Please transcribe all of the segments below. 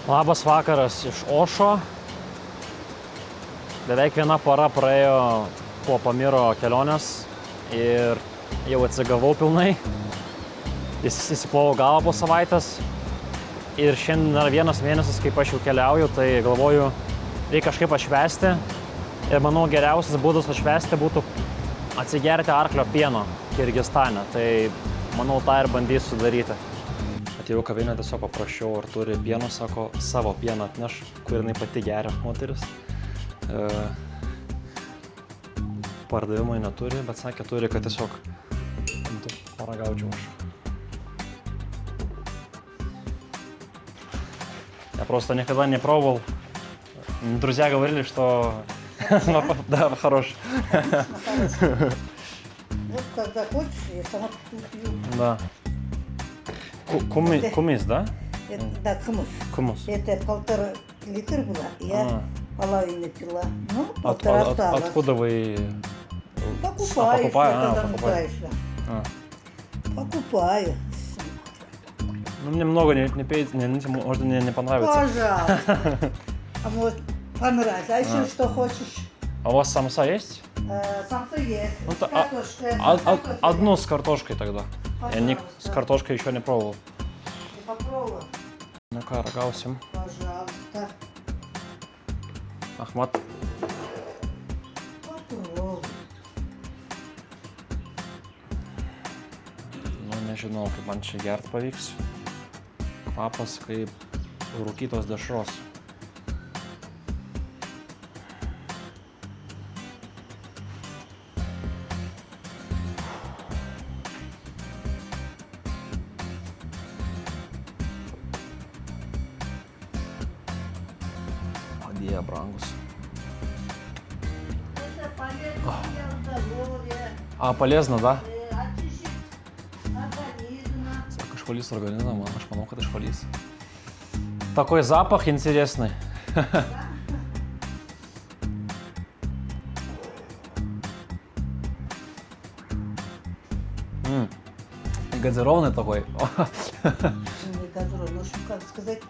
Labas vakaras iš Ošo. Beveik viena para praėjo po Pamiro kelionės ir jau atsigavau pilnai. Įsiplovau galvą po savaitės ir šiandien yra vienas mėnesis, kaip aš jau keliauju, tai galvoju, reikia kažkaip atšvęsti. Ir manau, geriausias būdas atšvęsti būtų atsigerti arklio pieno Kirgizstane. Tai manau, tą ir bandysiu daryti. Atėjau kavinę, tiesiog paprašiau, ar turi pieno, sako, savo pieną atneš, kur jinai pati geria moteris. Pardavimai neturi, bet sakė, turi, kad tiesiog paragaučiau aš. Я просто никогда не пробовал. Друзья говорили, что да, хороший. Вот когда хочешь, я сама пью. Да. Кумис, да? Да, хумус. Кумус. Это 1,5 литра была, я половину пила. Ну, 1,5 осталось. Откуда вы? Покупаю, когда нуждаешься. Покупаю. Ну, мне много не пейте, может, мне не понравится. Пожалуйста. А может, понравится. А еще что хочешь? А у вас самса есть? Самса есть. Ну, одну с картошкой тогда. Я с картошкой еще не пробовал. Попробуй. Ну-ка, рогался. Пожалуйста. Ахмат. Попробуй. Nu, nežinau, kaip man čia gert pavyks. Kvapas kaip rūkytos dešros. Dieve, brangus. Это полезно для здоровья. А, полезно, да? Очищит организм. Sako, švalys organizmą, aš manau, kad švalys. Такой запах интересный. Газированный такой. Не газированный, в общем, как сказать,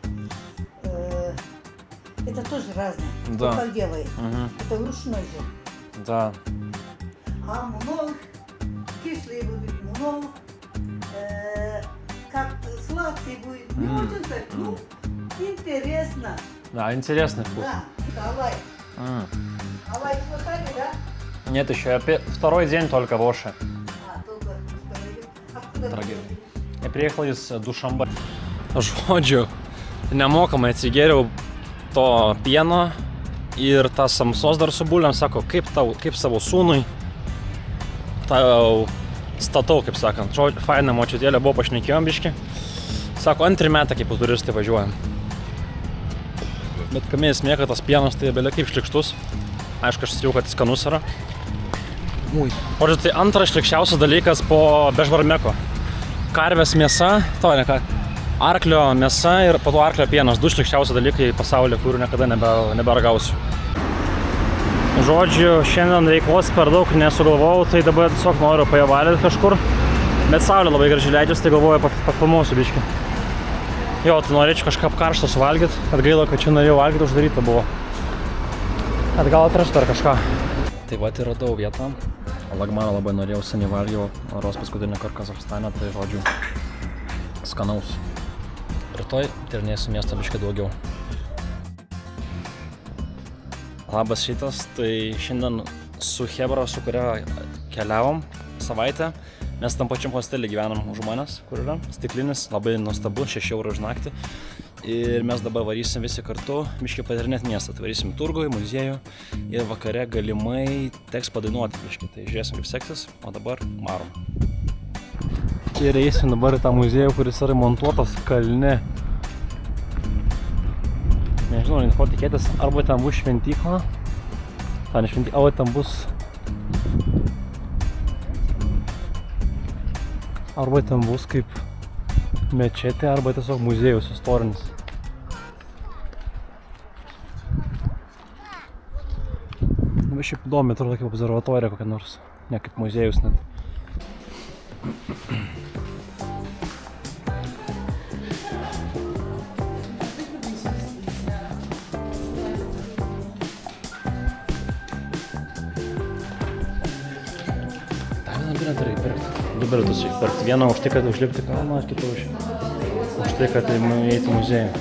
это тоже разное. Да. Кто как делает. Угу. Это вручной же. Да. А много, кислый будет много, как сладкий будет, не очень так, ну, интересно. Да, интересный вкус. Да, Алай. Алай хватали, да? Нет, еще я второй день только в Оше. Только откуда Дорогие. Я приехал из Душанбе. Žodžiu, nemokamai atsigėriau to pieno ir tas samsos dar su bulėm, sako, kaip savo sūnui tau statau, kaip sakant. Žodžiu, faina močiutėlė, buvo pašnekėjom biški. Sako, 2 metai kaip turistai važiuojam. Bet kame esmė, kad tas pienas tai belia kaip šlikštus. Aišku, aš sakiau, kad skanus yra. Žodžiu, tai antras šlikščiausias dalykas po bežvarmeko. Karvės mėsa, to ne ką. Arklio mėsa ir po to arklio pienas. 2 šlikščiausi dalykai pasaulyje, kurių niekada neberagausiu. Žodžiu, šiandien veiklos per daug nesugalvojau, tai dabar tiesiog noriu pavalyti kažkur. Bet saulė labai gražiai leidžiasi, tai galvoju papilmuosiu biškį. Jo, tai norėčiau kažką karštą suvalgyti, kad gaila, kad čia norėjau valgyti, uždaryta buvo. Bet gal atrasiu dar kažką. Tai va, tai radau vietą. Lagmaną labai norėjau, seniai valgiau, ros paskutinį kartą Kazachstane, tai žodžiu, skanaus. Rytoj tyrinėsiu miestą biškį daugiau. Labas rytas, tai šiandien su Hebra, su kuria keliavom savaitę. Mes tam pačiam hostelį gyvenam už manęs, kur yra stiklinis, labai nuostabu, 6 eurų už naktį. Ir mes dabar varysim visi kartu biškį patyrinėti miestą. Tai varysim turgų, muziejų ir vakare galimai teks padainuoti biškį. Tai žiūrėsim, kaip seksis, o dabar marom. Ir eisim dabar į tą muziejų, kuris yra montuotas kalne. Nežinau, ko tikėtis, arba ten bus šventykla, arba ten bus... Arba ten bus kaip mečetė, arba tiesiog muziejus istorinis. Šiaip įdomi, atrodo kaip observatorija kokia nors, ne kaip muziejus net. bilietai reikia pirkti. 2 bilietus reikia pirkti. Vieną už tai, kad užlipti kalną, kitą už tai, kad įeiti muziejų.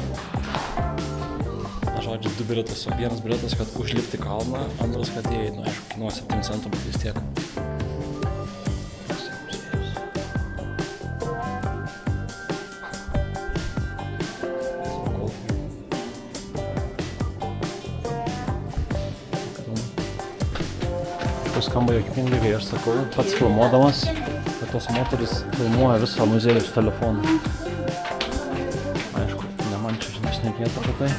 Žodžiu, 2 bilietus, o vienas bilietas, kad užlipti kalną, antras, kad įeiti, aišku, kainuoja 7 centų, bet vis tiek. Skamba juokingai, kai aš sakau, pats filmuodamas, kad tos moterys filmuoja visą muziejų su telefonu. Aišku, ne man čia žinai šnekėti apie tai.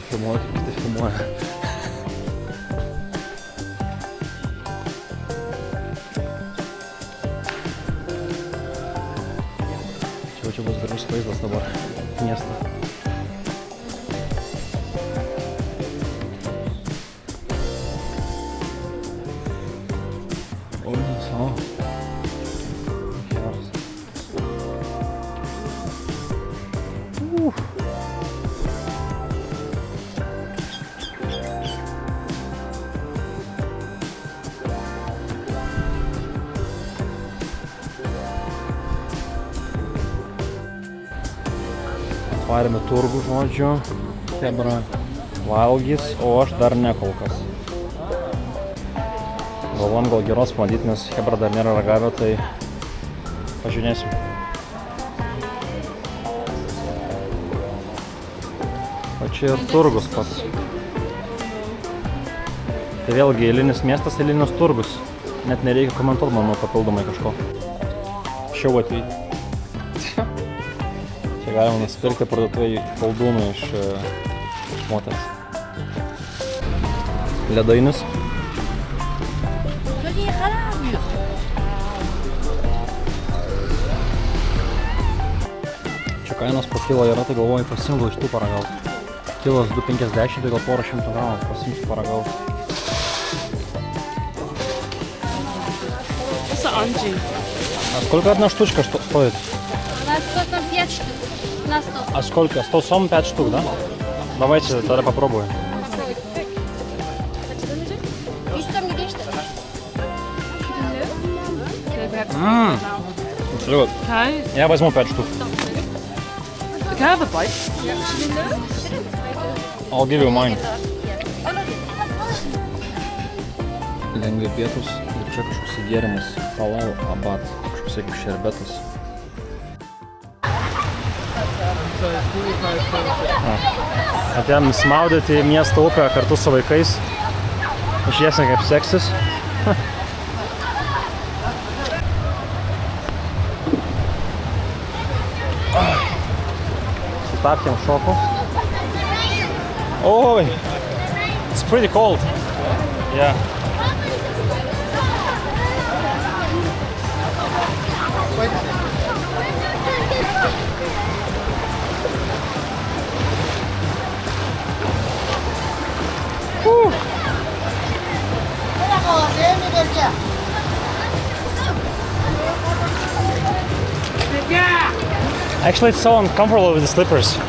Filmuoja, kaip kiti filmuoja. Čia bus gražus vaizdas dabar miestą. O, savo. Geras. Atvarėme turgų, žodžiu, Chebra valgys, o aš dar ne kol kas. Galvom gal geros pamatyti, nes Chebra dar nėra ragavę, tai pažiūrėsim. O čia ir turgus pats. Tai vėlgi eilinis miestas, eilinis turgus. Net nereikia komentuoti, manau, papildomai kažko. Šiau atvykti. Galima nusipirkti parduotuvėje koldūnų iš moters. Ledainis. Čia kainos pakilo yra, tai galvoju pasimgu iš tų paragauti. Kilos 2,50, tai gal porą 100 gramų pasimsiu paragauti. Это Анджи. А сколько одна штучка стоит? На 105 штук. На 100. А сколько? 100 сом 5 штук, да? Давайте тогда попробуем. Я возьму 5 штук. Can I have a bite? I'll give you mine. Lengvi pietus ir čia kažkoks gėrimas. Halal abat, kažkoks šerbetas. Atėjom smaudyti miesto upę kartu su vaikais. Žiūrėsim, kaip seksis. Su tapkėm šoku. Oi! It's pretty cold. Yeah. Actually, it's so uncomfortable with the slippers.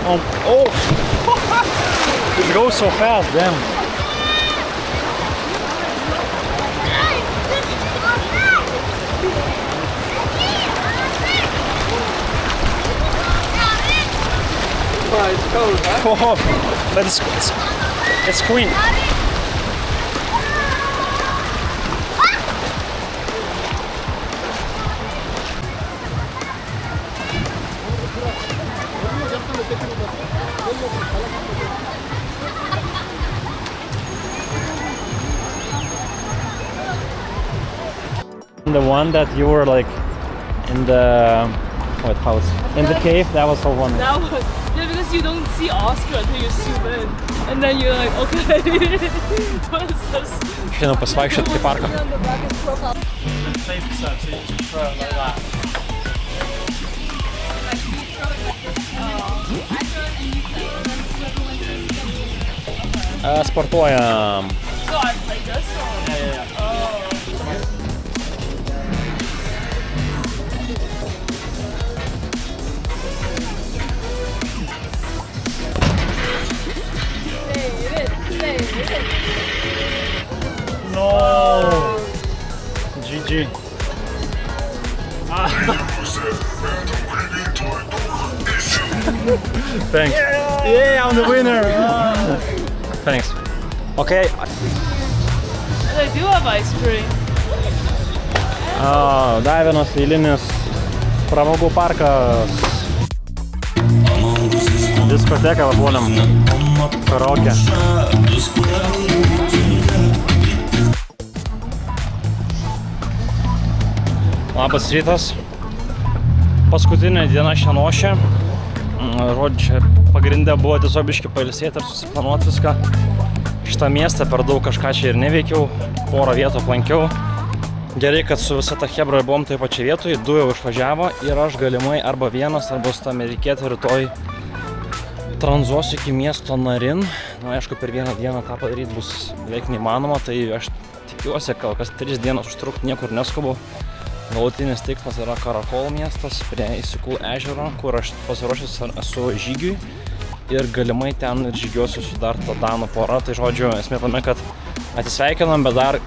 Oh! It goes so fast, damn. Oh, it's cold, huh? Oh, but it's green. The one that you were like in the what house? In the cave, that was the one. That was yeah, because you don't see Oscar until you zoom in, and then you're like, okay. What is this? Šiandien pasivaikščioti į parką. Sportuojam. So I like this one. Yeah. No. GG. Thanks. Yeah, I'm the winner. Thanks. Okay. And I do have ice cream. Dar vienas eilinis pramogų parkas. Diskoteka vabuoliam. Karaoke. Labas rytas. Paskutinė diena šianošė. Žodžiu, pagrindė buvo tiesiog biškį pailsėti ir susiplanuoti viską. Šitą miestą per daug kažką čia ir neveikiau. Porą vietų aplankiau. Gerai, kad su visa ta chebra buvom toje pačioje vietoje. Du jau išvažiavo ir aš galimai arba vienas, arba su tą amerikietį rytoj tranzuosiu iki miesto Narin. Nu, aišku, per vieną dieną tą padaryti bus beveik neįmanoma, tai aš tikiuosi, kad kas 3 dienas užtrukti niekur neskubu. Galutinis tikslas yra Karakol miestas prie Isikul ežero, kur aš pasiruošęs esu žygiui ir galimai ten ir žygiuosiu su dar ta danų pora. Tai žodžiu, esmė tame, kad atsisveikinam, bet dar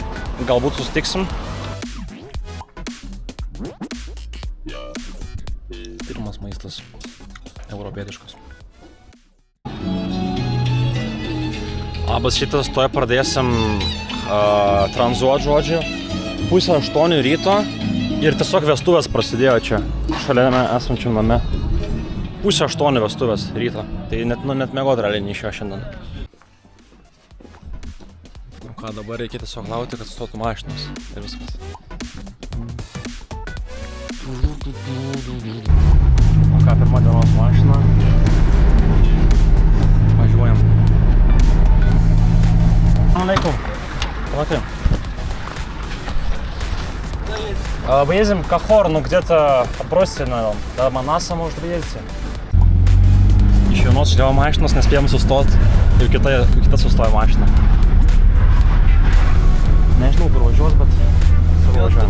galbūt susitiksim. Pirmas maistas europietiškas. Labas šitas, tuoj pradėsim tranzuot žodžiu. 7:30 ryto. Ir tiesiog vestuvės prasidėjo čia, šalia esančiam name. 7:30 vestuvės ryto. Tai net miegot realiai neišėjo šiandien. Nu ką, dabar reikia tiesiog laukti, kad stotų mašinos. Ir viskas. O ką, pirma dienos mašina. Važiuojam. Alaikum. Смотри. Поедем к Ахорну, где-то бросьте на до Манаса, может, приедете. Еще нос šliavo mašinos, nespėjom sustot ir kita sustojo mašina. Nežinau, kur važiuos, bet savo važiuojam.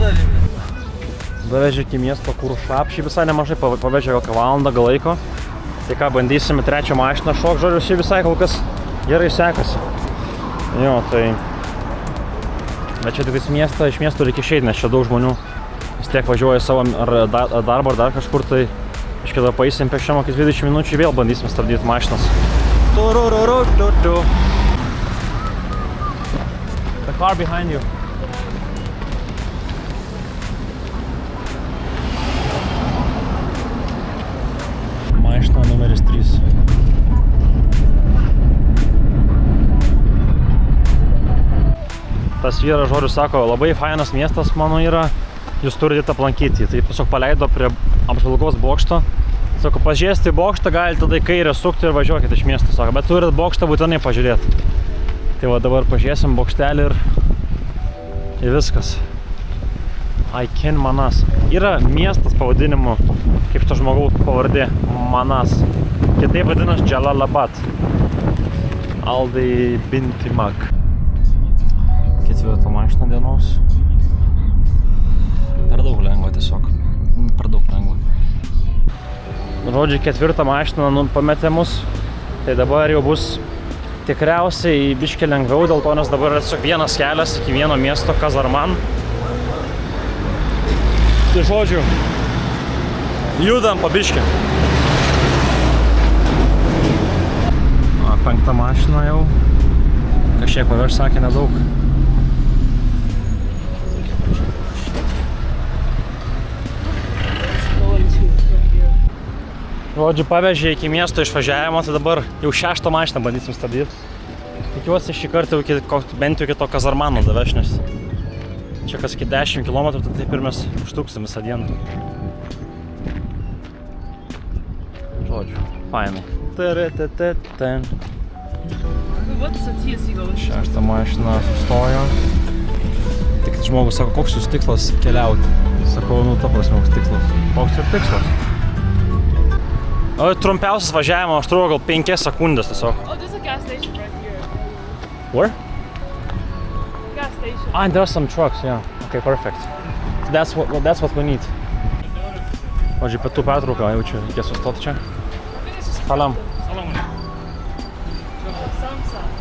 Davežė iki miesto Kuršapšį, visai nemažai pavežė kokią valandą gal laiko. Tai ką, bandysime trečią mašiną šok, žodžiu, šį visai kol kas gerai sekasi. Jo, tai... Bet čia tik iš miesto reikia išeiti, nes čia daug žmonių vis tiek važiuoja savo darbą ar dar kažkur, tai iškada paeisim pėsčiom iki 20 minučių vėl bandysim stabdyti mašinas. The car behind you. Mašina numeris 3. Tas vyras žodžiu sako, labai fainas miestas mano yra, jūs turite aplankyti. Tai tiesiog paleido prie apžvalgos bokšto. Sako, pažiūrėsite į bokštą, galite tada į kairę sukti ir važiuokite iš miesto, sako, bet turit bokštą būtinai pažiūrėti. Tai va dabar pažiūrėsim bokštelį ir viskas. Aiken Manas. Yra miestas pavadinimu, kaip to žmogaus pavardė, Manas. Kitaip vadinas Džalalabad. Aldai Bintimak. Ketvirtą mašiną dienos. Per daug lengva tiesiog. Per daug lengva. Žodžiu, ketvirtą mašiną pametė mus. Tai dabar jau bus tikriausiai biškį lengviau, dėl to, nes dabar yra tiesiog vienas kelias iki vieno miesto Kazarman. Tai žodžiu, judam po biškį. Penktą mašiną jau. Kažkiek paveš, sakė, nedaug. Žodžiu, pavežė iki miesto išvažiavimo, tai dabar jau 6 mašiną bandysim stabdyti. Tikiuosi šį kartą bent jau iki to Kazarmano daveš, nes Čia kas iki 10 km, tai taip ir mes užtruksim visą dieną. Žodžiu, fainai. What's the TSC going? 6 mašina sustojo. Tik žmogus sako, koks jūsų tikslas keliauti? Sakau, nu ta prasme, koks tikslas. Koks ir tikslas? O trumpiausias važiavimo užtruko gal 5 sekundės tiesiog. Oh, there's a gas station right here. Where? Gas station. Ah, and there are some trucks, yeah. Okay, perfect. That's what we need. Pavyzdžiui, pietų pertrauką, jau čia reikės sustoti čia. Salam.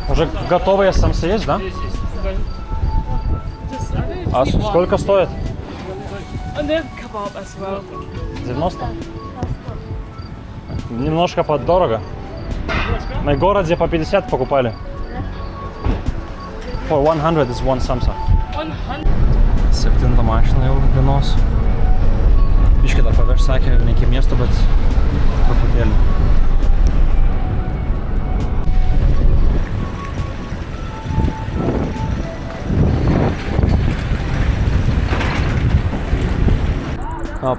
Уже готовые самсы есть, да? А сколько стоит? And then kebab as well. 90? Немножко поддорого. Мы в городе по 50 покупали. For 100 is one samsa. 100. 7 mašina jau dienos. Biškį dar paveš, sakė, ne iki miesto, bet truputėlį.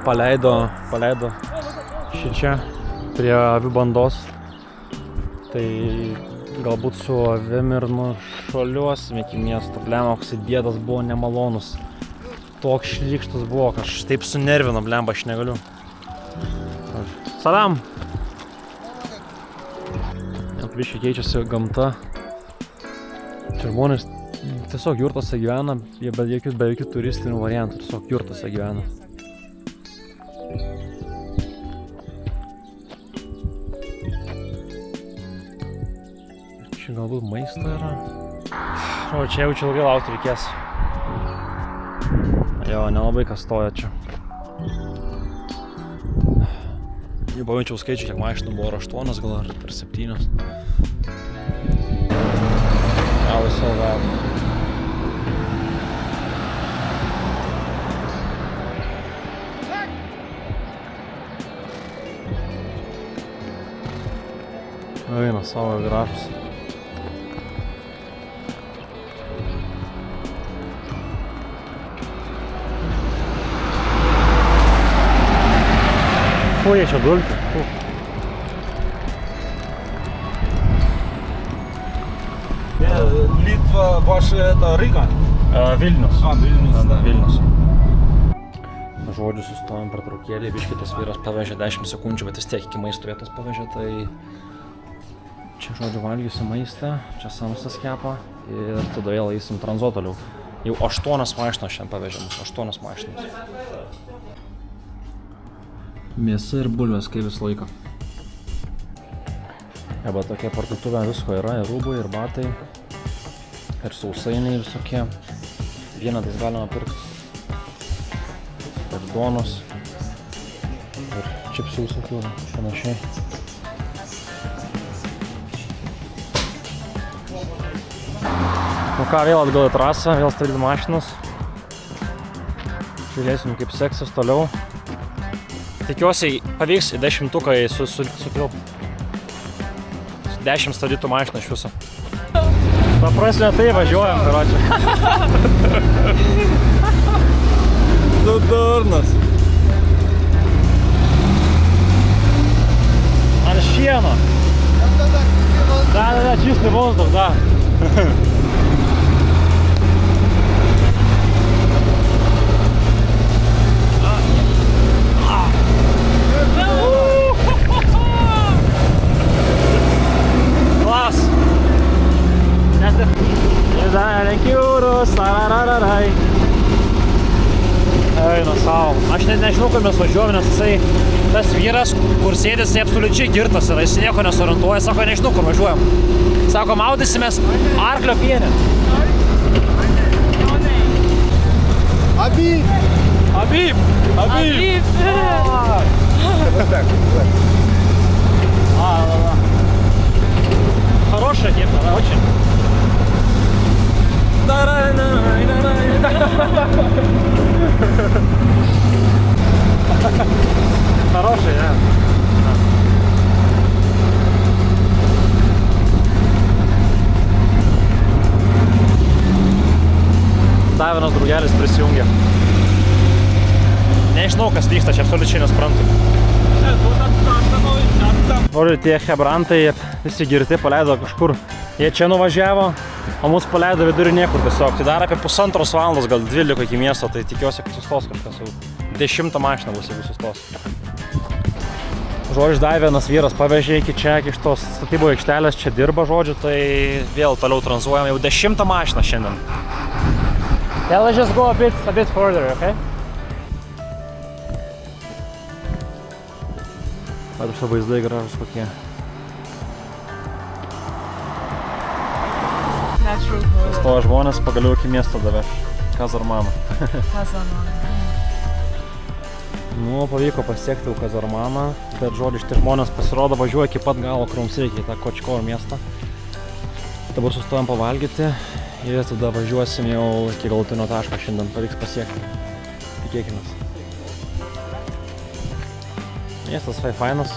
Paleido šičia prie avių bandos. Tai galbūt su avim ir nušuoliuosim iki miesto. Blemba, koks dėdas buvo nemalonus. Toks šlykštus buvo, kad aš taip sunervino, blemba, aš negaliu. Salam! Biškai keičiasi gamta. Čia žmonės tiesiog jurtose gyvena, jie be jokių turistinių variantų, tiesiog jurtose gyvena. Čia galbūt maisto yra. O čia jau ilgai laukti reikės. Jo, nelabai kas stoja čia. Jau paminčiau skaičių, kiek mašinų buvo, ar 8 gal ar 7. Now it's so loud. Eina savo gražus. Ой, čia dulkių. Litva, ваша это Рига? Vilnius. Vilnius. Da, Vilnius. Žodžiu, sustojom pertraukėlį, biškį tas vyras pavežė 10 sekundžių, bet vis tiek iki maisto vietos pavežė, tai čia, žodžiu, valgysiu maistą, čia samsas kepa ir tada vėl eisim tranzuot toliau. Jau 8 mašinos šiandien pavežė mus, 8 mašinos. Mėsa ir bulvės, kaip visą laiką. Eba tokia parduotuvė visko yra, ir rūbai, ir batai, ir sausainiai visokie. Vienetais galima pirkti. Ir duonos, ir čipsų visokių, panašiai. Nu ką, vėl atgal į trasą, vėl stabdyti mašinas. Žiūrėsim, kaip seksis toliau. Tikiuosi, pavyks į 10-tuką sutilp. 10 stabdytų mašinų iš viso. Paprasme tai važiuojam, karočią. Du durnas. Ant šieno. Da, čistый воздух, да. Класс! Eina savo. Aš net nežinau, kur mes važiuojam, nes jisai, tas vyras, kur sėdės, jisai absoliučiai girtas yra, jis nieko nesorientuoja, sako, nežinau, kur važiuojam. Sako, maudysimės arklio piene. Abib! Abib! Abib! Да. Хорошая тема, да, очень. Хорошая, да. dar vienas draugelis prisijungė. Nežinau, kas vyksta, čia absoliučiai nesprantu. Žodžiu, tie hebrantai visi girti paleido kažkur. Jie čia nuvažiavo, o mus paleido vidurį niekur tiesiog. Tai dar apie 1,5 valandos, gal 2 liko iki miesto, tai tikiuosi, kad sustos kažkas jau. 10 mašiną bus, jeigu sustos. Žodžiu, dar vienas vyras pavežė iki čia, iki šitos statybų aikštelės, čia dirba, žodžiu, tai vėl toliau tranzuojam jau 10 mašiną šiandien. Let's just go a bit further, okay? Ar šio vaizdai gražus kokie. Stoja žmonės, pagaliau iki miesto davė. Kazarmaną. Nu, pavyko pasiekti jau Kazarmaną, bet žodžiu, šitie žmonės pasirodo važiuoja iki pat galo, kur mums reikia, į tą Kočkor miestą. Dabar sustojam pavalgyti ir tada važiuosim jau iki galutinio taško šiandien, pavyks pasiekti. Tikėkimės. Miestas fainas,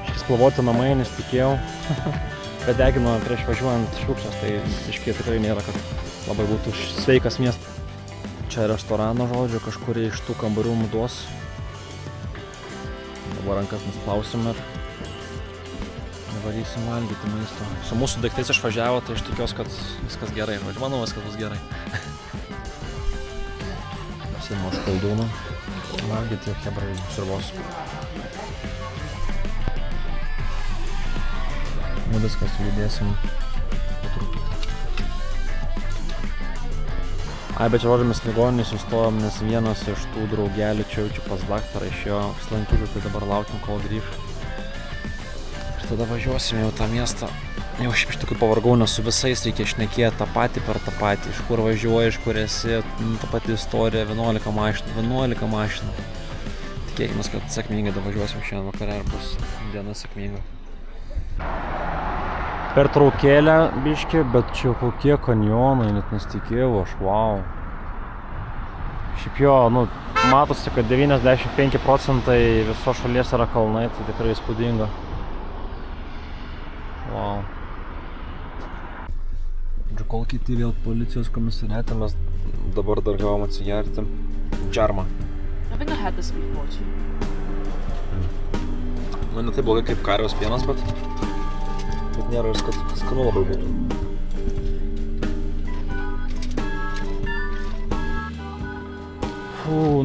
šis spalvoti namai, nes tikėjau, bet degino prieš važiuojant šiukščias, tai iškiai tikrai nėra, kad labai būtų sveikas miestas. Čia restorano, žodžiu, kažkur iš tų kambarių duos. Dabar rankas nusplausim ir varysim valgyti maisto. Su mūsų daiktais išvažiavo, tai aš tikiuosi, kad viskas gerai, žodžiu, manau, viskas bus gerai. Pasiimu aš koldūną, valgyti ir hebrai sirvos. Nu viskas, judėsim po truputį. Ai, bet čia žodžiu, mes ligoninį sustojom, nes vienas iš tų draugelių čia jaučiu pas daktarą išėjo slankyti, tai dabar laukim, kol grįš. Ir tada važiuosim jau tą miestą. Jau šiaip iš tikrųjų pavargau, nes su visais reikia šnekėti tą patį per tą patį. Iš kur važiuoji, iš kur esi, ta pati istorija, 11 mašinų. Tikėkimės, kad sėkmingai davažiuosim šiandien vakarą ir bus diena sėkminga. Pertraukėlę biškį, bet čia kokie kanjonai, net nesitikėjau aš, wow. Šiaip jo, nu, matosi, kad 95% visos šalies yra kalnai, tai tikrai įspūdinga. Wow. Ir kol kiti vėl policijos komisariate, mes dabar dar gavom atsigerti džarmą. I think I had this before too. Nu, ne taip blogai kaip karvės pienas, bet nėra ir skanu labai būtų.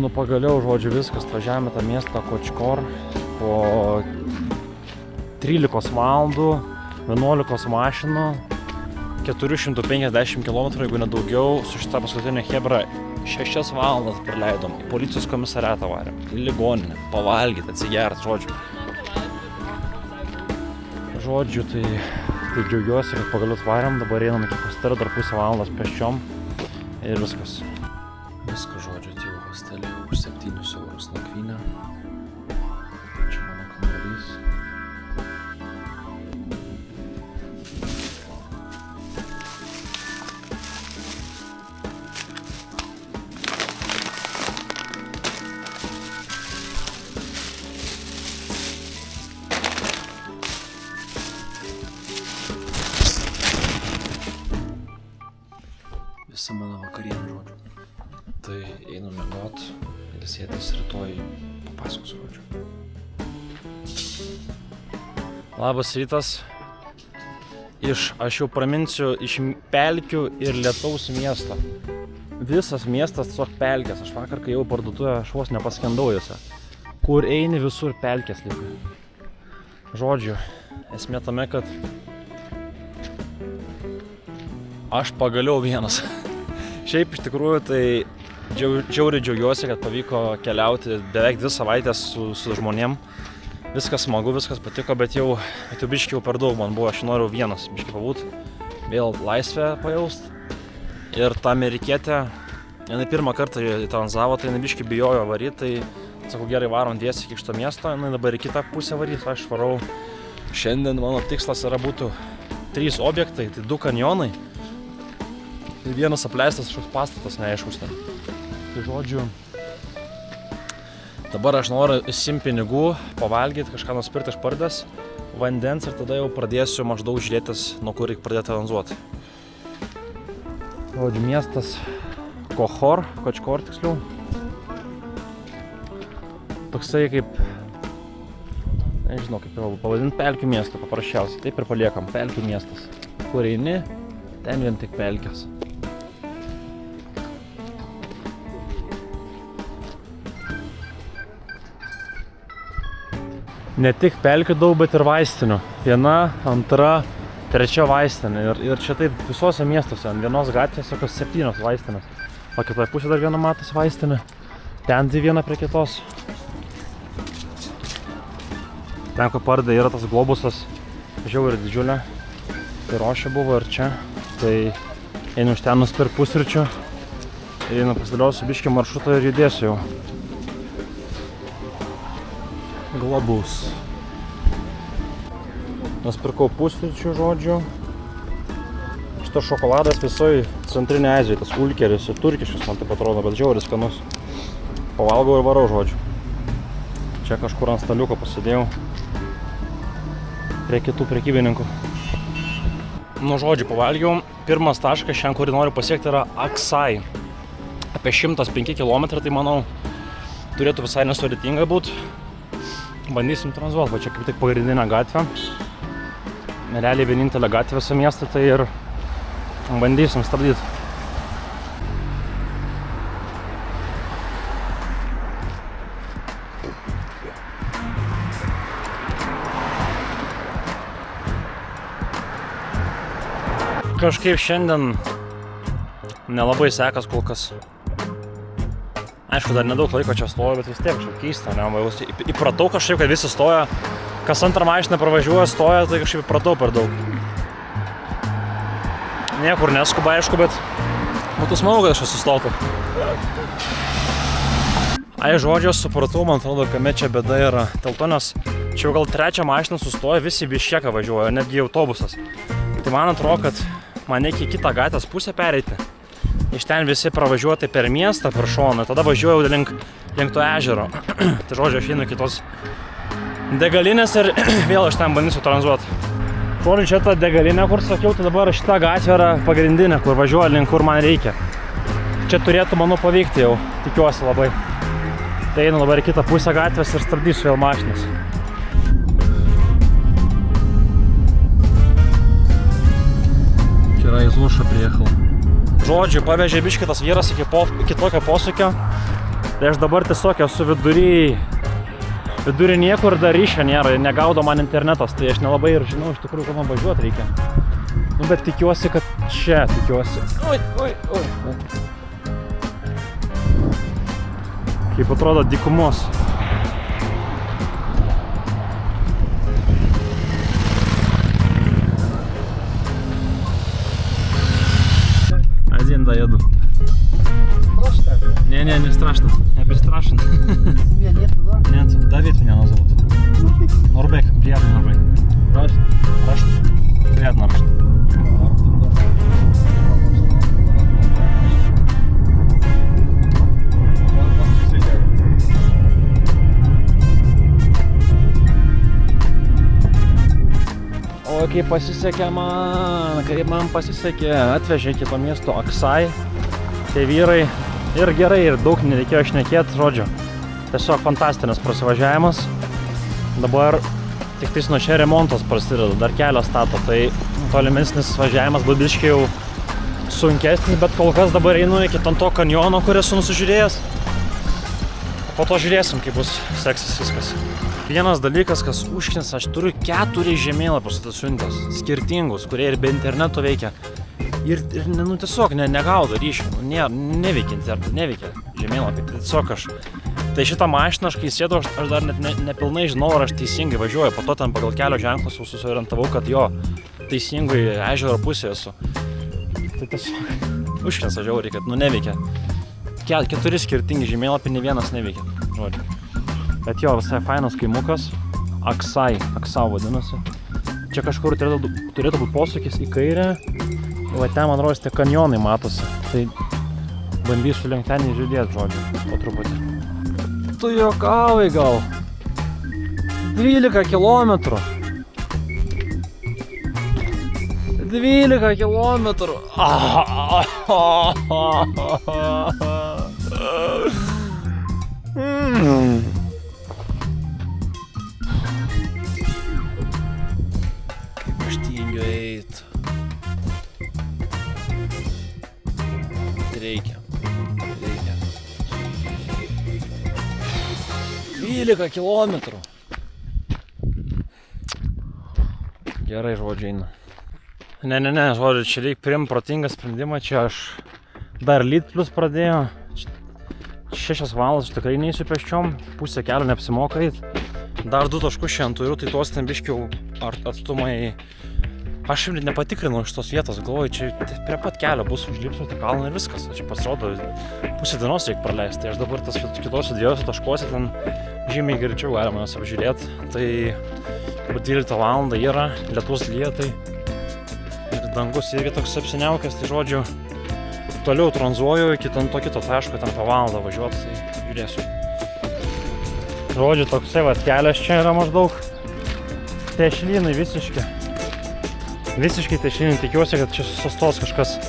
Nu pagaliau, žodžiu, viskas, važiavome tą miestą Kočkor po 13 valandų, 11 mašinų, 450 km, jeigu nedaugiau, su šitą paskutinę hebrą 6 valandas praleidom, į policijos komisariatą varėm, į ligoninę, pavalgyti, atsigert, žodžiu. Žodžiu, tai džiaugiuosi, kad pagaliau atvarėm, dabar einam iki hostelio dar pusę valandos pėsčiom ir viskas. Viskas, žodžiu, atėjau hostelį už 7 eurus nakvynę. Čia mano kambarys. Visa mano vakarienė, žodžiu. Tai einu miegot ir sėdės rytoj papasakosiu, žodžiu. Labas rytas. Aš jau praminsiu iš pelkių ir lietaus miesto. Visas miestas tiesiog pelkės. Aš vakar, kai jau parduotuvę, aš vos nepaskendau juose. Kur eini, visur pelkės liko. Žodžiu, esmė tame, kad aš pagaliau vienas. Šiaip iš tikrųjų tai žiauriai džiaugiuosi, kad pavyko keliauti beveik 2 savaitės su žmonėm. Viskas smagu, viskas patiko, bet jau biškį jau per daug man buvo, aš noriu vienas biškį pabūt, vėl laisvę pajaust. Ir ta amerikietė, jinai pirmą kartą tranzavo, tai jinai biškį bijojo varyt, tai sakau, gerai varom dviesi iki šito miesto, jinai dabar į kitą pusę varys, aš varau. Šiandien mano tikslas yra būtų 3 objektai, tai 2 kanjonai. Ir vienas apleistas kažkoks pastatas, neaiškus ten. Tai žodžiu, dabar aš noriu įsimt pinigų, pavalgyti, kažką nusipirkti iš pardės, vandens ir tada jau pradėsiu maždaug žiūrėtis, nuo kur reikia pradėti tranzuoti. Žodžiu, miestas Kočkor tiksliau. Toksai kaip, nežinau kaip pavadinti, pelkių miestą paprasčiausiai. Taip ir paliekam, pelkių miestas. Kur eini, ten vien tik pelkės. Ne tik pelkių daug, bet ir vaistinių. 1, 2, 3 vaistinė. Ir čia taip visuose miestuose, ant vienos gatvės kokios 7 vaistinės. O kitoje pusėje dar viena matos vaistinė. Ten 2 prie kitos. Ten, kur pardė, yra tas globusas, žiauriai didžiulė. Ir Rošė buvo ir čia. Tai einu iš ten nusipirkt pusryčių. Ir einu pasidėliosiu biškį maršrutą ir judėsiu jau. Globus. Nusipirkau pusryčių, žodžiu. Šitas šokoladas visoje Centrinė Azijoje, tas ulkeris, turkiškas man taip atrodo, bet žiauriai skanus. Pavalgau ir varau, žodžiu. Čia kažkur ant staliuko pasidėjau. Prie kitų prekybininkų. Nu, žodžiu, pavalgiau. Pirmas taškas šiandien, kurį noriu pasiekti, yra Aksai. Apie 105 km, tai manau, turėtų visai nesudėtinga būti. Bandysim tranzuoti, va čia kaip tik pagrindinė gatvė. Realiai vienintelė gatvė visą miestą, tai ir bandysim stabdyti. Kažkaip šiandien nelabai sekas kol kas. Aišku, dar nedaug laiko čia stoju, bet vis tiek kažkaip keista, ne? Įpratau kažkaip, kad visi stoja, kas antrą mašiną pravažiuoja, stoja, tai kažkaip įpratau per daug. Niekur neskuba, aišku, bet būtų smagu, kad aš sustotų. Ai, žodžiu, supratau, man atrodo, kame čia bėda yra. Dėl to, nes čia jau gal 3 mašiną sustoja, visi Biškeką važiuoja, netgi autobusas. Tai man atrodo, kad man reikia į kitą gatvės pusę pereiti. Iš ten visi pravažiuoti per miestą, per šoną, tada važiuoju link to ežero. Tai žodžiu, aš einu kitos degalinės ir vėl aš ten bandysiu tranzuoti. Žodžiu, čia ta degalinė, kur sakiau, tai dabar šita gatvė yra pagrindinė, kur važiuoju link kur man reikia. Čia turėtų, manau, pavykti jau, tikiuosi labai. Tai einu dabar į kitą pusę gatvės ir stabdysiu vėl mašinas. Čia yra į Zušą priejechal. Žodžiu, pavežė biškį tas vyras iki tokio posūkio. Tai aš dabar tiesiog esu vidury niekur, dar ryšio nėra, negaudo man internetas, tai aš nelabai ir žinau iš tikrųjų, kad man važiuoti reikia. Nu, bet tikiuosi, kad čia, tikiuosi. Oi. Kaip atrodo dykumos. Один доеду. Страшно? Не страшно. Я бесстрашен. Тебе нет туда? Нет, Давид меня назовут. Нурбек, приятно, Нурбек. Рашид. Приятно, Рашид. O kaip pasisekė man pasisekė, atvežė iki to miesto Aksai, tie vyrai ir gerai, ir daug nereikėjo šnekėti, žodžiu. Tiesiog fantastinis prasivažiavimas. Dabar tik tais nuo čia remontas prasideda, dar kelią stato, tai tolimesnis važiavimas bus biškį jau sunkesnis, bet kol kas dabar einu iki to kanjono, kur esu nusižiūrėjęs. Po to žiūrėsim, kaip bus seksis viskas. Vienas dalykas, kas užknisa, aš turiu 4 žemėlapius atsiuntęs, skirtingus, kurie ir be interneto veikia. Ir nu, tiesiog negaudo ryšio, neveikia žemėlapiai, tiesiog aš. Tai šitą mašiną, aš kai sėdu, aš dar net nepilnai žinau, ar aš teisingai važiuoju, po to ten pagal kelio ženklus jau susiorientavau, kad jo, teisingai ežero pusėje esu. Tai tiesiog užknisa žiauriai, kad neveikia. 4 skirtingi žemėlapiai, ne vienas neveikia, žodžiu. Bet jo, visai fainas kaimukas, Aksai vadinasi. Čia kažkur turėtų būti posūkis į kairę, va ten, man rodos, tie kanjonai matosi. Tai bandysiu link ten įžiūrėti, žodžiu, po truputį. Tu juokauji gal? 12 kilometrų. 12 kilometrų. Kaip aš tingiu eit. Reikia. 12 kilometrų. Gerai, žodžiu, einu. Ne, žodžiu, čia reikia priimti protingą sprendimą. Čia aš dar Lyt plus pradėjo. 6 valandas aš tikrai neįsiu pėsčiom. Pusę kelio neapsimoka eit. Dar 2 taškus šiandien turiu, tai tuos ten biškiau atstumai. Aš šiandien nepatikrinau iš tos vietos, galvoju, čia prie pat kelio bus užlipsiu tą kalną ir viskas. Čia pasirodo, pusę dienos reikia praleisti. Tai aš dabar tas kitose 2 taškuose ten žymiai greičiau galima juos apžiūrėti. Tai 12 valandą yra, lietus lyja, tai ir dangus irgi toks apsiniaukęs, tai žodžiu, toliau tranzuoju iki to kito taško, ten po valandą važiuoti, tai žiūrėsiu. Žodžiu, toksai vat kelias čia yra maždaug tešlynai visiškai. Visiškai tešlynai, tikiuosi, kad čia sustos kažkas,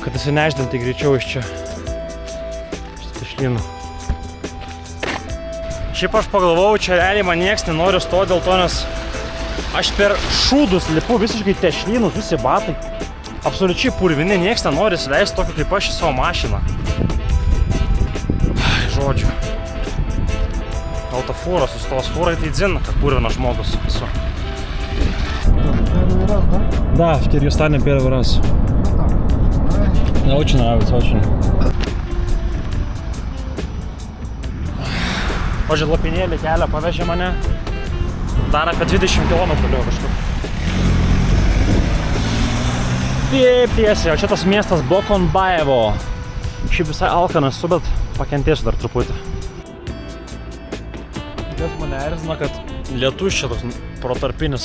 kad jis neišdinti greičiau iš čia tešlynų. Šiaip aš pagalvojau, čia realiai man nieks nenori stoti dėl to, nes aš per šūdus lipu visiškai tešlynus, visi batai. Absoliučiai purvini, nieks nenori įsileisti tokio kaip aš į savo mašiną. Žodžiu. Autofūra sustos, fūrai tai dzin, kad purvinas žmogus esu. Да, в Киргизстане первый раз. Мне очень нравится, очень. Pavyzdžiui, lopinėlį kelią pavežė mane dar apie 20 km toliau kažkur. Tiesiai, o čia tas miestas Bokonbajevo. Šiaip visai alkanas esu, bet pakentėsiu dar truputį. Kas mane erzina, kad lietus čia toks protarpinis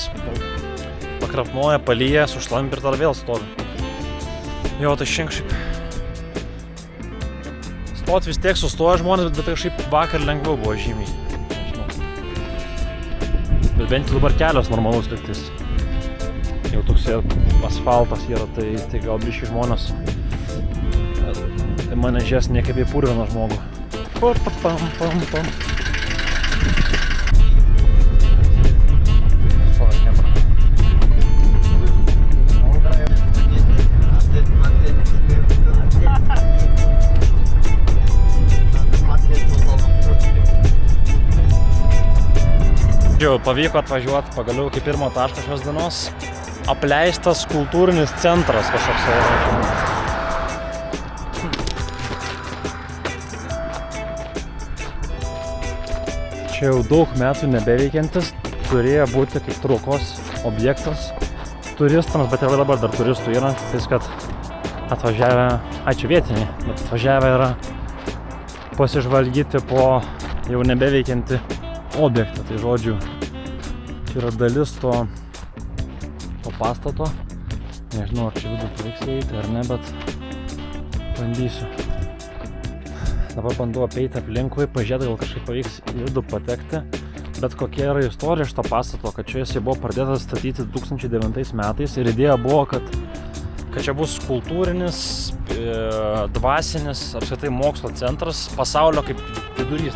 pakrapnoja, palyja, sušlampi ir tada vėl stovi. Jo, tai šiandien šiaip stot vis tiek sustoja žmonės, bet kažkaip vakar lengviau buvo žymiai. Bet bent dabar kelios normalus lygtis. Jau toks asfaltas yra, tai gal biški žmonės tai mane žies ne kaip į purviną žmogų. Pavyko atvažiuoti pagaliau iki pirmo taško šios dienos. Apleistas kultūrinis centras kažkoks yra. Čia jau daug metų nebeveikiantis, turėjo būti kaip traukos objektas turistams, bet ir dabar dar turistų yra. Tai kad atvažiavę, čia vietiniai, bet atvažiavę yra pasižvalgyti po jau nebeveikiantį objektą. Tai žodžiu, čia yra dalis to pastato. Nežinau, ar čia vidų pavyks eiti ar ne, bet bandysiu. Dabar bandau apeiti aplinkui, pažiūrėti, gal kažkaip pavyks į vidų patekti. Bet kokia yra istorija šito pastato, kad čia jis buvo pradėtas statyti 2009 metais ir idėja buvo, kad čia bus kultūrinis, dvasinis, apskritai mokslo centras, pasaulio kaip vidurys.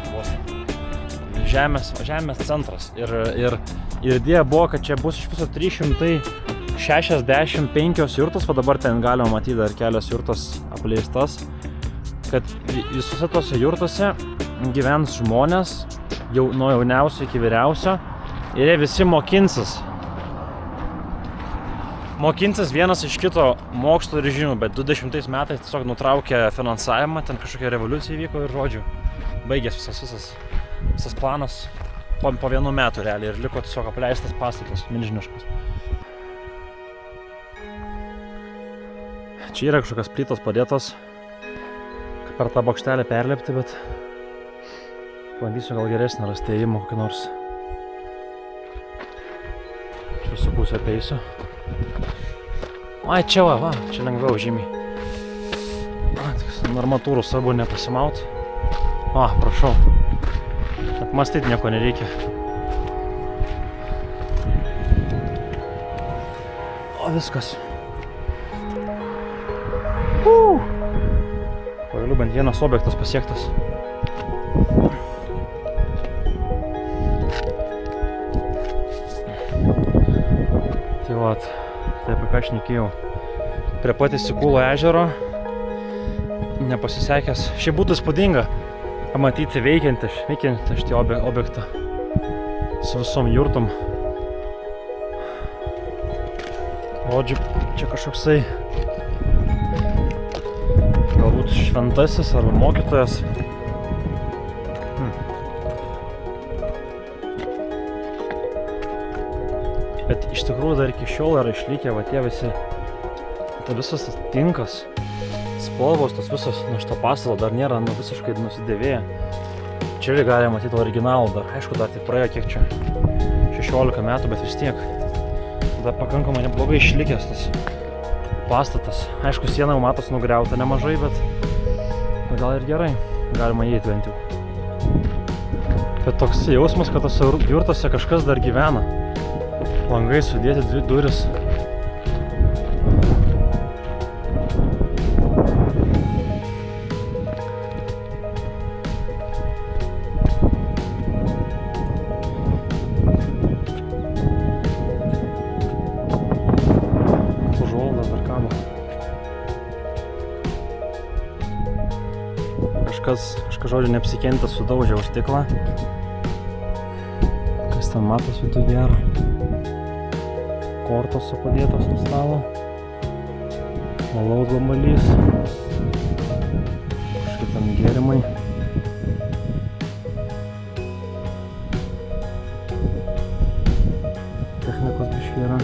Žemės centras. Ir idėja buvo, kad čia bus iš viso 365 jurtos, o dabar ten galima matyti dar kelios jurtos apleistas, kad visose tose jurtose gyvens žmonės, jau nuo jauniausio iki vyriausio, ir jie visi mokinsis. Mokinsis vienas iš kito mokslo ir žinių, bet 20 metais tiesiog nutraukė finansavimą, ten kažkokia revoliucija įvyko ir žodžiu, baigės visas planas po 1 metų realiai ir liko tiesiog apleistas pastatas, milžiniškas. Čia yra kažkokios plytos padėtos, kad per tą bokštelę perlipti, bet bandysiu gal geresnį rasti ėjimą kokį nors. Iš visų pusę apeisiu. Ai, čia va, čia lengviau žymiai. Armatūrų svarbu nepasimaut. Prašau. Apmąstyti nieko nereikia. O, viskas. Pagaliau bent vienas objektas pasiektas. Tai vat, tai apie ką aš šnekėjau. Prie pat Įsikūlo ežero nepasisekęs. Šiaip būtų įspūdinga pamatyti veikiantį šitą objektą su visom jurtom. Žodžiu, čia kažkoksai galbūt šventasis arba mokytojas. Bet iš tikrųjų dar iki šiol yra išlikę va tie visi, tai visas tinkas, spalvos, tos visos nuo šito pastato dar nėra visiškai nusidėvėję. Čia irgi galima matyti originalų dar, aišku, dar tik praėjo kiek čia, 16 metų, bet vis tiek. Dar pakankamai neblogai išlikęs tas pastatas. Aišku, siena jau matos nugriauta nemažai, bet gal ir gerai, galima įeiti bent jau. Bet toks jausmas, kad tose jurtose kažkas dar gyvena. Langai sudėti, 2 duris. Užuolaidas dar kabo. Kažkas žodžiu neapsikentęs sudaužė už stiklą. Kas ten matos viduje gero. Kortos supadėtos ant stalo. Alaus bambalys. Kažkokie ten gėrimai. Technikos biškį yra.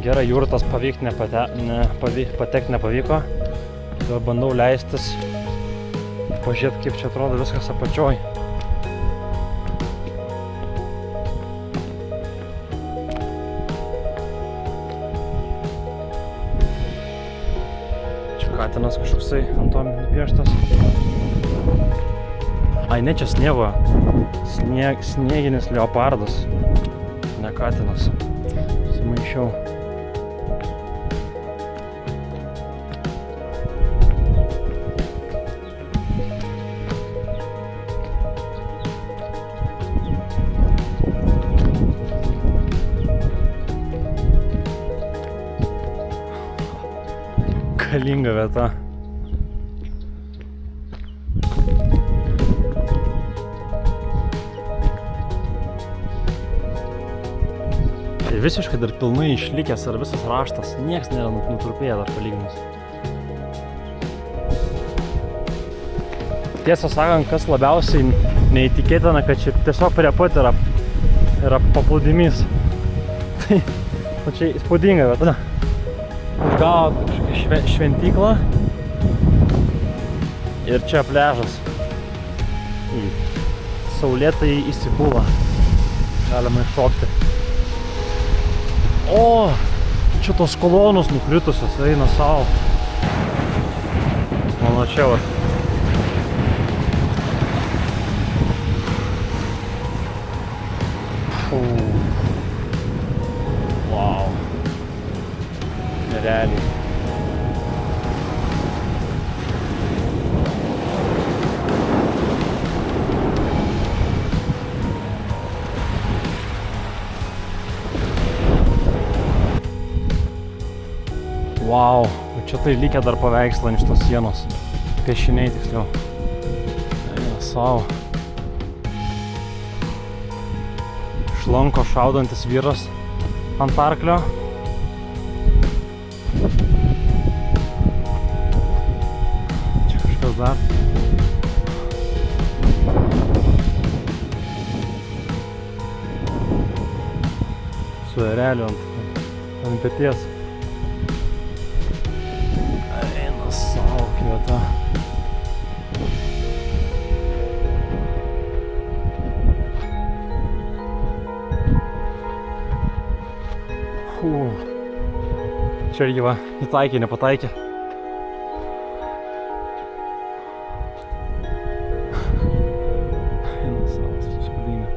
Gerai, jurtas patekti nepavyko. Dabar bandau leistis, pažiūrėti, kaip čia atrodo viskas apačioj. Čia katinas kažkoksai ant to nupieštas. Ai, ne, čia sniego. Snieginis leopardas. Ne katinas. Sumaišiau. Galinga vieta. Tai visiškai dar pilnai išlikęs ar visas raštas, nieks nėra nutrupėję dar palyginus. Tiesą sakant, kas labiausiai neįtikėtina, kad čia tiesiog prie pat yra paplūdimys. Tai čia įspūdinga vieta. Užgavo kažkokią šventyklą ir čia pliažas. Saulėtą į Įsikūlą galima iššokti. O, čia tos kolonos nukritusios eina savo. Mano čia vat. Wow. Nerealiai. Wow, čia tai likę dar paveikslą iš tos sienos. Piešiniai tiksliau. Eina savo. Šlanko šaudantis vyras ant arklio. Čia kažkas dar. Su ereliu ant peties. Eina savo vieta. Čia irgi va, įtaikė, nepataikė. Eina savas, įspūdinga.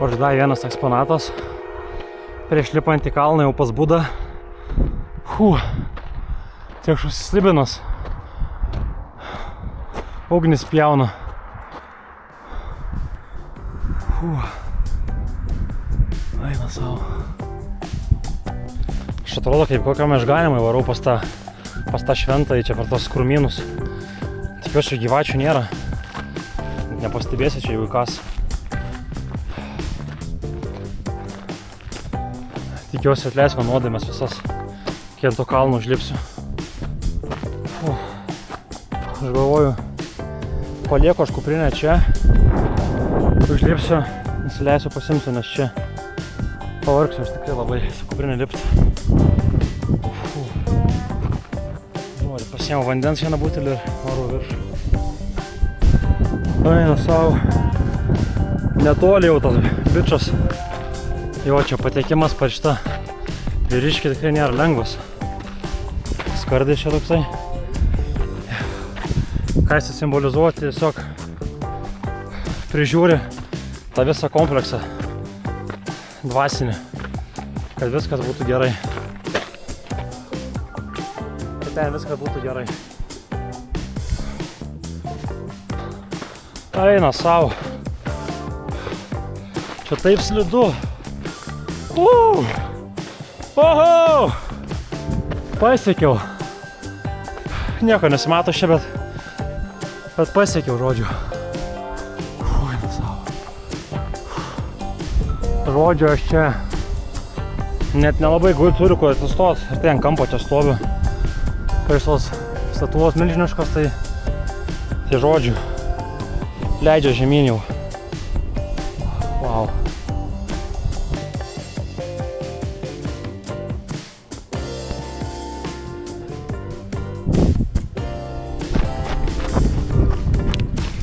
Žodžiu, dar vienas eksponatas. Prieš lipant į kalną jau pas Budą. Tiek susislibinas. Ugnis pjauna. Eina savo. Aš atrodo, kaip kokiam išganimai varau pas tą šventąjį čia per tos krūmynus. Tikiuosi, gyvačių nėra. Nepastebėsi čia, jeigu kas. Tikiuosi atleis man nuodėmes visas, kai ant to kalno užlipsiu. Aš galvoju, palieku aš kuprinę čia, užlipsiu, nusileisiu, pasimsiu, nes čia pavargsiu, aš tikrai labai su kuprinė lipti. Pasiėmiau vandens vieną butelį ir varu viršų. Eina savo. Netoli jau tas bičas. Jo, čia patekimas per šitą vyriškį tikrai nėra lengvas. Skardis čia toksai. Ką jis simbolizuoti, tiesiog prižiūri tą visą kompleksą dvasinį, kad viskas būtų gerai. Kad ten viskas būtų gerai. Eina savo. Čia taip slidu. Oho! Pasiekiau. Nieko nesimato čia, bet pasiekiau, žodžiu. Eina savo. Žodžiu, aš čia net nelabai turiu kur atsistot. Ir tai ant kampo čia stoviu. Kai iš tos statulos milžiniškos, tai žodžiu leidžia žemyn jau. Wow.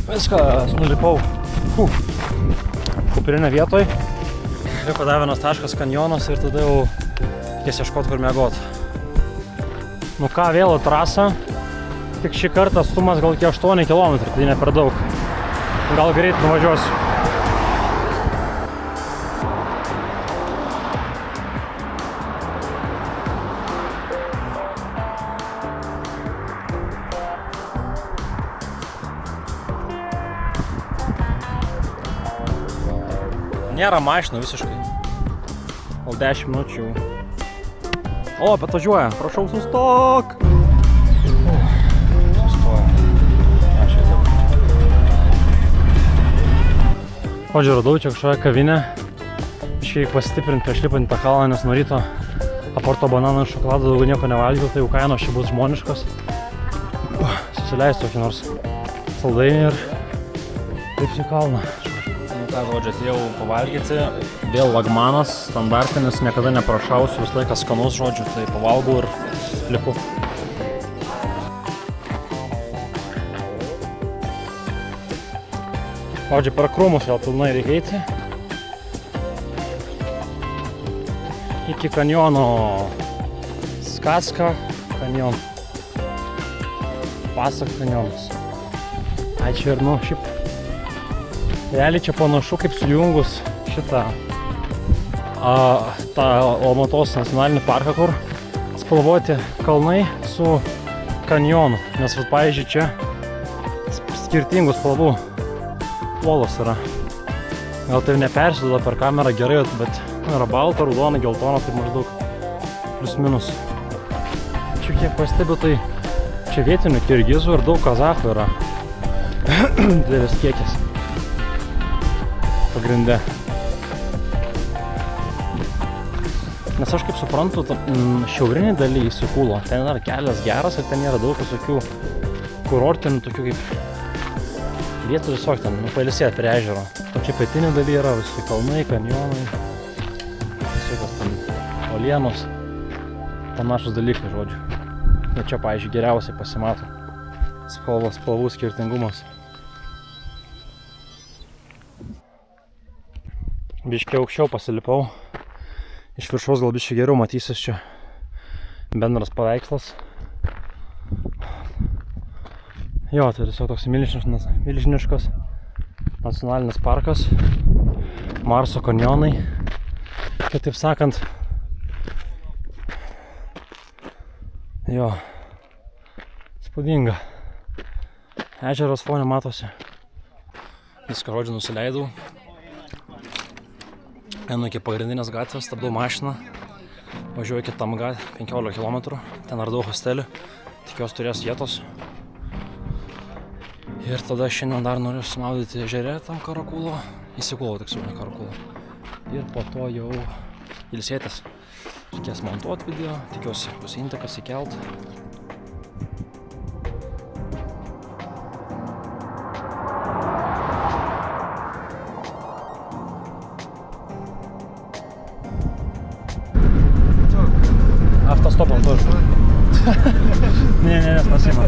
Viskas, nulipau. Kuprinė vietoj. Liko dar vienas taškas kanjonas ir tada jau reikės ieškot kur miegot. Nu ką, vėl trasa. Tik šį kartą atstumas gal iki 8 km, tai ne per daug. Gal greit nuvažiuosiu. Nėra mašinų visiškai. Gal 10 minučių. O, bet važiuoja. Prašau, sustok! Sustoja. Ačiū Dievui. Odžiu, radau čia kažkokią kavinę. Šiai pasitiprint prieš lipant tą kalną, nes nuo ryto apart to banano ir šokolado daugiau nieko nevalgiau, tai jau kainos čia bus žmoniškos. Susileisiu tokį nors saldainį ir taip į kalną. Ką žodžiu, atėjau pavalgyti, vėl lagmanas, standartinis, niekada neprašausiu, vis laikas skanus žodžiu, tai pavalgau ir lipu. Žodžiu, per krūmus vėl pilnai reikia eiti. Iki kanjono Skatska kanjon. Pasak kanjonas. Ai čia ir nu, šiaip. Realiai čia panašu kaip sujungus šitą tą Almatos nacionalinį parką, kur spalvoti kalnai su kanjonu. Nes, pavyzdžiui, čia skirtingų spalvų uolos yra. Gal tai nepersiduoda per kamerą gerai, bet yra balta, raudona, geltona, tai maždaug plius minus. Čia kiek pastebiu, tai čia vietinių kirgizų ir daug kazachų yra. Didelis kiekis. Pagrinde. Nes aš kaip suprantu, šiaurinį dalį įsikūlo. Ten yra kelias geras ir ten yra daug visokių kurortinių, tokių kaip vietų tiesiog ten, pailsėt prie ežero. O čia pietinį dalį yra visi kalnai, kanjonai, visokios ten uolienos, panašus dalykai, žodžiu. Ir čia, pavyzdžiui, geriausiai pasimato spalvų skirtingumas. Biškiai aukščiau pasilipau. Iš viršaus gal biškiai geriau matysis čia bendras paveikslas. Jo, tai tiesiog toks milžiniškas nacionalinis parkas. Marso kanjonai. Kitaip sakant, jo, spūdinga. Ežeros fone matosi. Viską, žodžiu, nusileidau. Einu iki pagrindinės gatvės, stabdau mašiną. Važiuoju iki Tamga, 15 km. Ten radau hostelį. Tikiuosi turės vietos. Ir tada šiandien dar noriu sumaudyti ežere tam Karakulo. Įsikulau, tiksliau, ne Karakulo. Ir po to jau ilsėtis. Reikės montuoti video. Tikiuosi bus intakas įkelt. Автостопом тоже. Не, спасибо.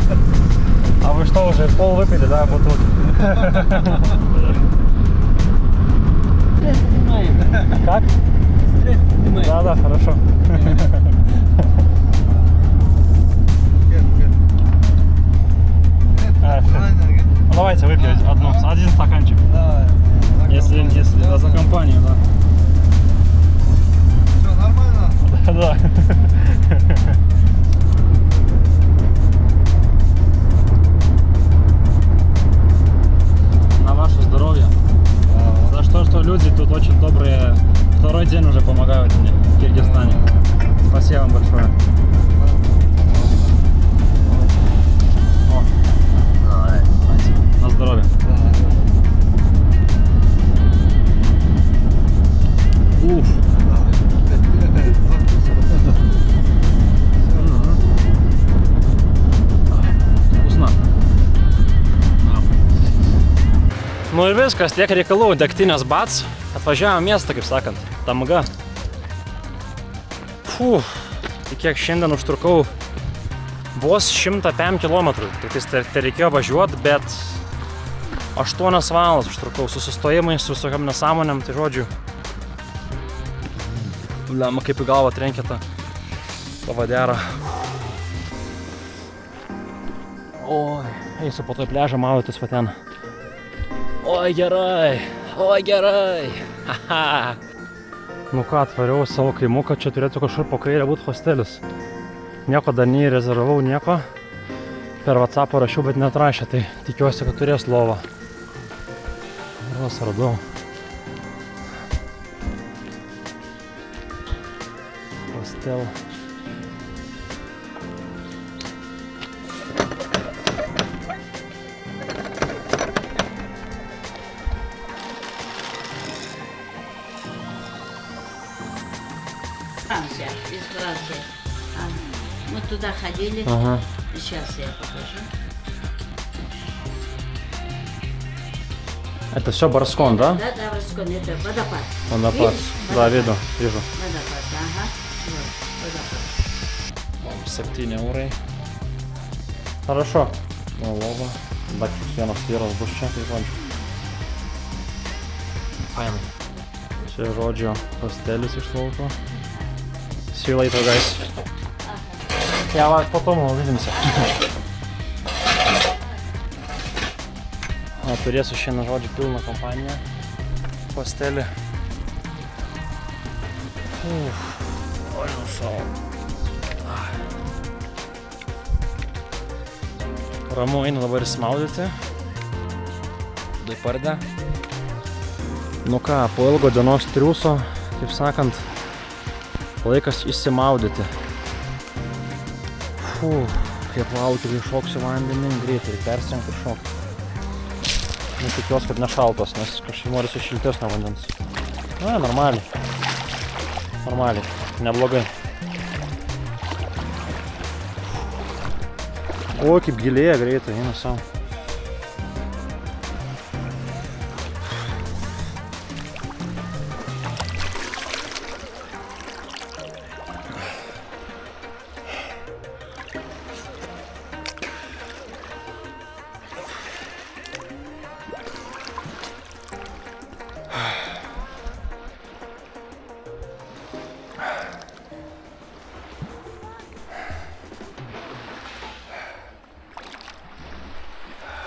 А вы что, уже пол выпили, да, бутылку? Стресс снимаем. Как? Стресс снимаем. Да, хорошо. Ну, давайте выпьем один стаканчик. Если за компанию, да. Все нормально? Да. На ваше здоровье. За что люди тут очень добрые. Второй день уже помогают мне в Киргизстане. Спасибо вам большое. На здоровье. Уф. Вкусно. Nu ir viskas, tiek reikalų, degtinės bats. Atvažiavome miestą, kaip sakant, Tamga. Tai kiek šiandien užtrukau vos 105 km. Tai reikėjo važiuoti, bet 8 valandas užtrukau su sustojimais, su visokiam nesąmonėm, tai žodžiu. Lemma, kaip į galvą trenkė tą pavaderą. Oi, eisiu po to į pliažą maudytis va ten. Oi gerai. Haha. Nu ką, atvariau savo kaimuką, čia turėtų kažkur po kairę būti hostelis. Nieko dar neįrezervavau, nieko. Per WhatsApp rašiau, bet neatrašė, tai tikiuosi, kad turės lovą. Ros radau. Hostel. Франция, из Франции. Мы туда ходили. Ага. Сейчас я покажу. Это все Барскон, да? Да, Барскон, это водопад. Водопад. Видишь? Да, Водопад. вижу. Водопад, ага. Вот, водопад. 7 eurai. Хорошо. Nu, lova. Dar vienas vyras bus čia, tai žodžiu. Fainai. Čia žodžio hostelis iš lauko. See you later, guys. Я вас потом увидимся. Turėsiu šiandien žodžiu pilną kompaniją. Hostelį. Oi, nu savo. Ramu einu dabar įsimaudyti. Daipardę. Nu ką, po ilgo dienos triūso, kaip sakant, laikas įsimaudyti. Kaip laukiu, kai šoksiu vandenį, greitai persirengti ir šokti. Tikiuosi, kad nešaltos, nes kažkaip norisi šiltesnio vandens. Na, normaliai. Normaliai, neblogai. O, kaip gilėja greitai, eina savo.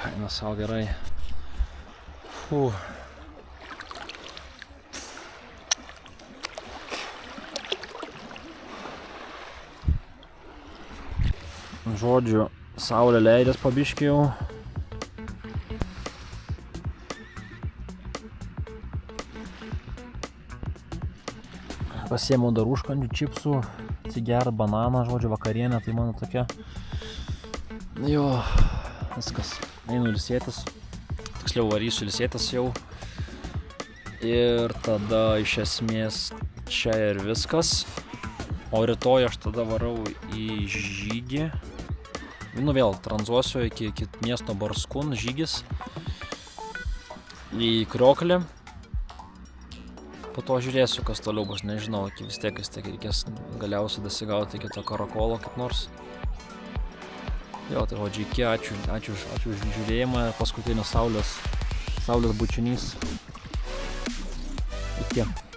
Eina savo gerai. Žodžiu, saulė leidės pabiškį jau. Pasiėmiau dar užkandžių čipsų, atsigert bananą, žodžiu, vakarienę, tai mano tokia. Jo, viskas. Einu ilsėtis. Tiksliau varysiu ilsėtis jau. Ir tada iš esmės čia ir viskas. O rytoj aš tada varau į žygį. Nu vėl tranzuosiu iki miesto Barskun žygis. Į Krioklį. Po to žiūrėsiu, kas toliau bus, nežinau, vis tiek reikės galiausiai dasigauti iki to karakolo kaip nors. Jo, tai žodžiu, iki, ačiū už žiūrėjimą, paskutinis saulės bučinys. Iki.